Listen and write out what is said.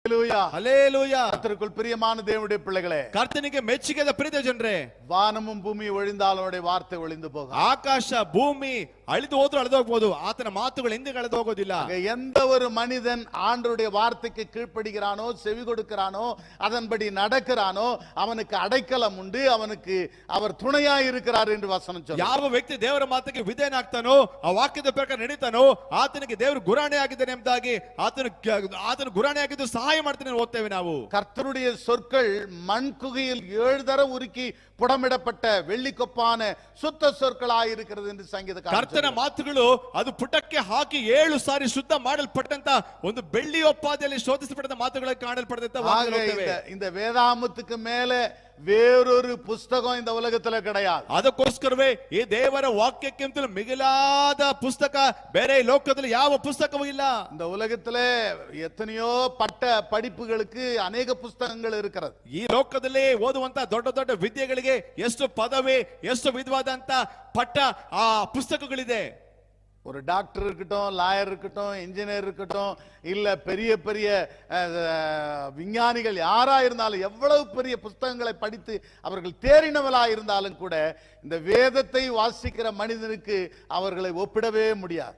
ஹல்லேலூயா. கர்த்தருக்குள் பிரியமான தேவனுடைய பிள்ளைகளே, ಕರ್ತನಿಗೆ ಮೆಚ್ಚಿಗೆದ ಪ್ರೀತಿಯ ಜನರೇ, வானமும் பூமி ஒழிந்தால் அவருடைய வார்த்தை ஒழிந்து போகும். ಆಕಾಶ ಭೂಮಿ ಅಳಿದು ಹೋದ್ರೂ ಅಳಿದು ಹೋಗ್ಬೋದು, ಆತನ ಮಾತುಗಳು ಎಂದಿಗೂ ಅಳಿದು ಹೋಗೋದಿಲ್ಲ. எந்த ஒரு மனிதன் ஆண்டவருடைய வார்த்தைக்கு கீழ்ப்படுகிறானோ, செவி கொடுக்கிறானோ, அதன்படி நடக்கிறானோ, அவனுக்கு அடைக்கலம் உண்டு, அவனுக்கு அவர் துணையாய் இருக்கிறார் என்று வசனம் சொல்லுது. ಯಾವ ವ್ಯಕ್ತಿ ದೇವರ ಮಾತಿಗೆ ವಿಧೇಯನಾಗ್ತಾನೋ, ಆ ವಾಕ್ಯದ ಪ್ರಕಾರ ನಡೀತಾನೋ, ಆತನಿಗೆ ದೇವರು ಗುರಾಣಿ ಆಗಿದ್ದಾನೆ ಎಂಬುದಾಗಿ ಆತನು ಗುರಾಣಿ ಆಗಿದ್ದು ಸಹಾಯ ಮಾಡ್ತಾನೆ ಓದ್ತೇವೆ ನಾವು. கர்த்தருடைய சொற்கள் மண் குகையில் 7 தரம் உருக்கி புடமிடப்பட்ட வெள்ளிக்கொப்பான சுத்த சொற்களாய் இருக்கிறது என்று சங்கீதக்காரன். ಕರ್ತನ ಮಾತುಗಳು ಅದು ಪುಟಕ್ಕೆ ಹಾಕಿ 7 ಸಾರಿ ಶುದ್ಧ ಮಾಡಲ್ಪಟ್ಟಂತ ಒಂದು ಬೆಳ್ಳಿ ಒಪ್ಪಾದೆಯಲ್ಲಿ ಶೋಧಿಸಲ್ಪಟ್ಟ ಮಾತುಗಳಿಗೆ ಕಾಣಲ್ಪಡದಂತ இந்த வேதாமத்துக்கு மேல வேறொரு புஸ்தகம் இந்த உலகத்துல கிடையாது. ಅದಕ್ಕೋಸ್ಕರವೇ ಈ ದೇವರ ವಾಕ್ಯಕ್ಕಿಂತಲೂ ಮಿಗಿಲಾದ ಪುಸ್ತಕ ಬೇರೆ ಲೋಕದಲ್ಲಿ ಯಾವ ಪುಸ್ತಕವೂ ಇಲ್ಲ. இந்த உலகத்துல எத்தனையோ பட்ட படிப்புகளுக்கு அநேக புஸ்தகங்கள் இருக்கிறது. ಈ ಲೋಕದಲ್ಲಿ ಓದುವಂತ ದೊಡ್ಡ ದೊಡ್ಡ ವಿದ್ಯೆಗಳಿಗೆ ಎಷ್ಟು ಪದವಿ, ಎಷ್ಟು ವಿಧವಾದಂತ ಪಟ್ಟ ಆ ಪುಸ್ತಕಗಳಿದೆ. ஒரு டாக்டர் இருக்கட்டும், லாயர் இருக்கட்டும், இன்ஜினியர் இருக்கட்டும், இல்ல பெரிய பெரிய விஞ்ஞானிகள் யாரா இருந்தாலும், எவ்வளவு பெரிய புத்தகங்களை படித்து அவர்கள் தேறினவளா இருந்தாலும் கூட இந்த வேதத்தை வாசிக்கிற மனிதனுக்கு அவர்களை ஒப்பிடவே முடியாது.